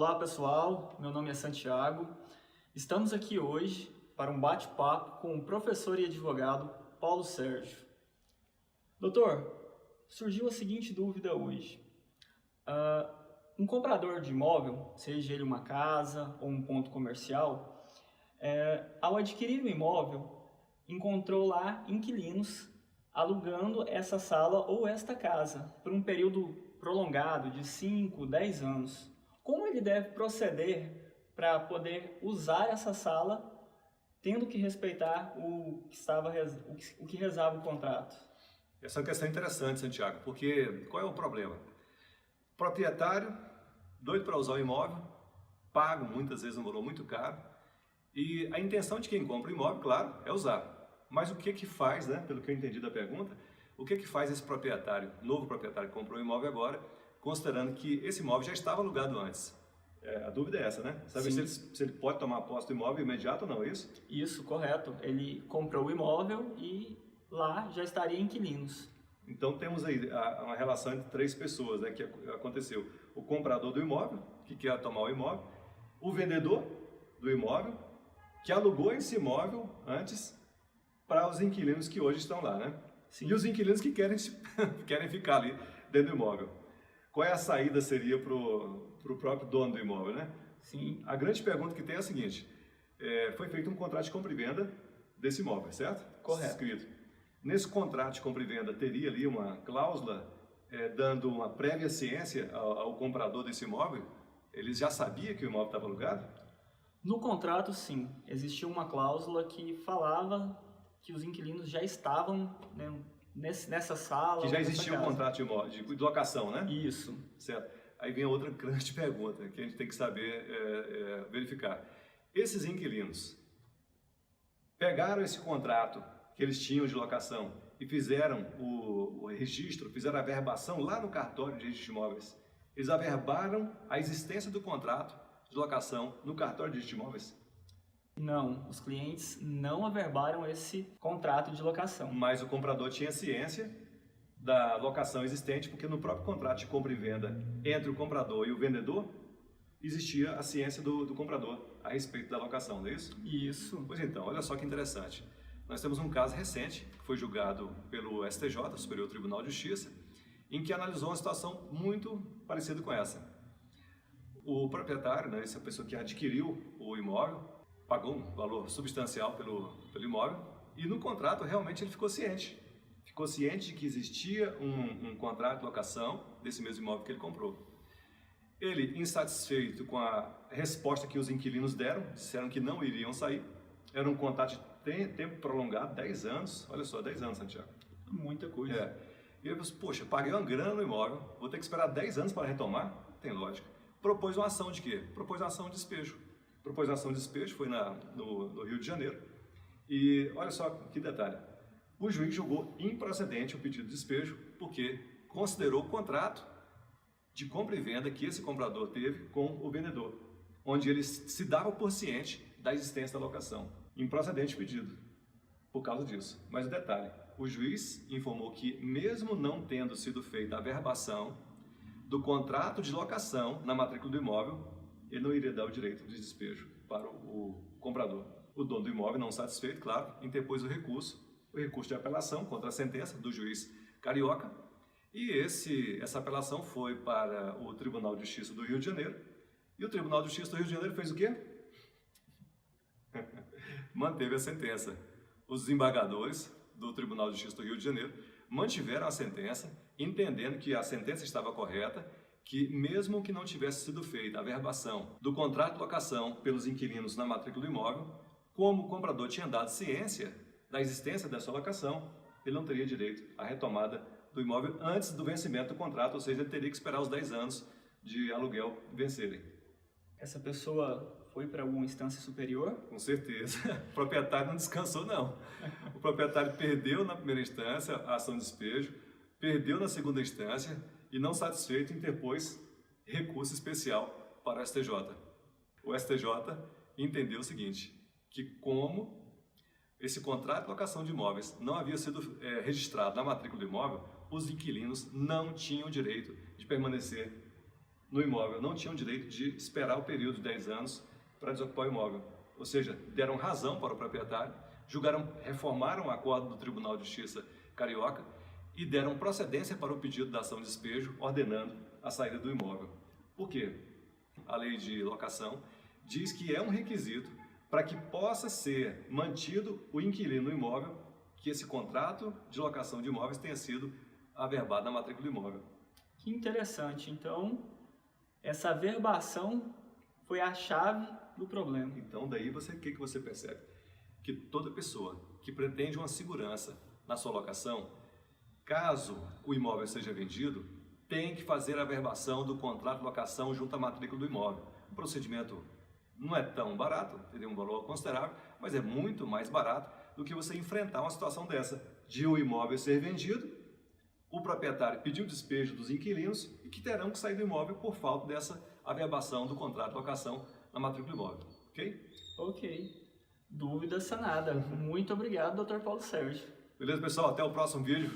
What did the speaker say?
Olá pessoal, meu nome é Santiago. Estamos aqui hoje para um bate-papo com o professor e advogado Paulo Sérgio. Doutor, surgiu a seguinte dúvida hoje. Um comprador de imóvel, seja ele uma casa ou um ponto comercial, ao adquirir o imóvel, encontrou lá inquilinos alugando essa sala ou esta casa por um período prolongado de 5, 10 anos. Como ele deve proceder para poder usar essa sala, tendo que respeitar o que rezava o contrato? Essa é uma questão interessante, Santiago, porque qual é o problema? Proprietário, doido para usar o imóvel, paga muitas vezes um valor muito caro, e a intenção de quem compra o imóvel, claro, é usar. Mas o que que faz, né, pelo que eu entendi da pergunta, o que que faz esse proprietário, novo proprietário que comprou o imóvel agora, considerando que esse imóvel já estava alugado antes? A dúvida é essa, né? Saber se ele pode tomar posse do imóvel imediato ou não, é isso? Isso, correto. Ele comprou o imóvel e lá já estaria inquilinos. Então temos aí uma relação entre três pessoas, né, que aconteceu. O comprador do imóvel, que quer tomar o imóvel, o vendedor do imóvel, que alugou esse imóvel antes para os inquilinos que hoje estão lá, né? Sim. E os inquilinos que querem ficar ali dentro do imóvel. Qual é a saída seria para o próprio dono do imóvel, né? Sim. A grande pergunta que tem é a seguinte: foi feito um contrato de compra e venda desse imóvel, certo? Correto. Escrito. Nesse contrato de compra e venda teria ali uma cláusula dando uma prévia ciência ao comprador desse imóvel? Ele já sabia que o imóvel estava alugado? No contrato, sim. Existia uma cláusula que falava que os inquilinos já estavam, né, nessa sala. Que já existia um contrato de locação, né? Isso. Certo. Aí vem a outra grande pergunta que a gente tem que saber verificar. Esses inquilinos pegaram esse contrato que eles tinham de locação e fizeram o registro, fizeram a averbação lá no cartório de registro de imóveis. Eles averbaram a existência do contrato de locação no cartório de registro de imóveis? Não, os clientes não averbaram esse contrato de locação. Mas o comprador tinha ciência da locação existente, porque no próprio contrato de compra e venda entre o comprador e o vendedor, existia a ciência do comprador a respeito da locação, não é isso? Isso. Pois então, olha só que interessante. Nós temos um caso recente, que foi julgado pelo STJ, Superior Tribunal de Justiça, em que analisou uma situação muito parecida com essa. O proprietário, né, essa pessoa que adquiriu o imóvel, pagou um valor substancial pelo imóvel e no contrato realmente ele ficou ciente. Ficou ciente de que existia um contrato de locação desse mesmo imóvel que ele comprou. Ele, insatisfeito com a resposta que os inquilinos deram, disseram que não iriam sair. Era um contrato de tempo prolongado, 10 anos. Olha só, 10 anos, Santiago. Muita coisa. E ele falou, poxa, paguei uma grana no imóvel, vou ter que esperar 10 anos para retomar? Tem lógica. Propôs uma ação de quê? Propôs uma ação de despejo. Propôs uma ação de despejo, foi no Rio de Janeiro. E olha só que detalhe. O juiz julgou improcedente o pedido de despejo porque considerou o contrato de compra e venda que esse comprador teve com o vendedor, onde ele se dava por ciente da existência da locação. Improcedente o pedido, por causa disso. Mas o detalhe, o juiz informou que mesmo não tendo sido feita a averbação do contrato de locação na matrícula do imóvel, ele não iria dar o direito de despejo para o comprador. O dono do imóvel, não satisfeito, claro, interpôs o recurso de apelação contra a sentença do juiz carioca, e essa apelação foi para o Tribunal de Justiça do Rio de Janeiro, e o Tribunal de Justiça do Rio de Janeiro fez o quê? Manteve a sentença. Os desembargadores do Tribunal de Justiça do Rio de Janeiro mantiveram a sentença, entendendo que a sentença estava correta, que mesmo que não tivesse sido feita a averbação do contrato de locação pelos inquilinos na matrícula do imóvel, como o comprador tinha dado ciência da existência dessa locação, ele não teria direito à retomada do imóvel antes do vencimento do contrato, ou seja, ele teria que esperar os 10 anos de aluguel vencerem. Essa pessoa foi para alguma instância superior? Com certeza. O proprietário não descansou, não. O proprietário perdeu na primeira instância a ação de despejo, perdeu na segunda instância e, não satisfeito, interpôs recurso especial para o STJ. O STJ entendeu o seguinte, que como esse contrato de locação de imóveis não havia sido registrado na matrícula do imóvel, os inquilinos não tinham direito de permanecer no imóvel não tinham direito de esperar o período de 10 anos para desocupar o imóvel. Ou seja, deram razão para o proprietário, reformaram o acordo do Tribunal de Justiça Carioca e deram procedência para o pedido da ação de despejo, ordenando a saída do imóvel. Por quê? A lei de locação diz que é um requisito para que possa ser mantido o inquilino no imóvel, que esse contrato de locação de imóveis tenha sido averbado na matrícula do imóvel. Que interessante. Então, essa averbação foi a chave do problema. Então, daí o que você percebe? Que toda pessoa que pretende uma segurança na sua locação, caso o imóvel seja vendido, tem que fazer a averbação do contrato de locação junto à matrícula do imóvel. O procedimento não é tão barato, tem um valor considerável, mas é muito mais barato do que você enfrentar uma situação dessa, de o imóvel ser vendido, o proprietário pedir o despejo dos inquilinos e que terão que sair do imóvel por falta dessa averbação do contrato de locação na matrícula do imóvel, ok? Ok. Dúvida sanada. Muito obrigado, Dr. Paulo Sérgio. Beleza, pessoal? Até o próximo vídeo.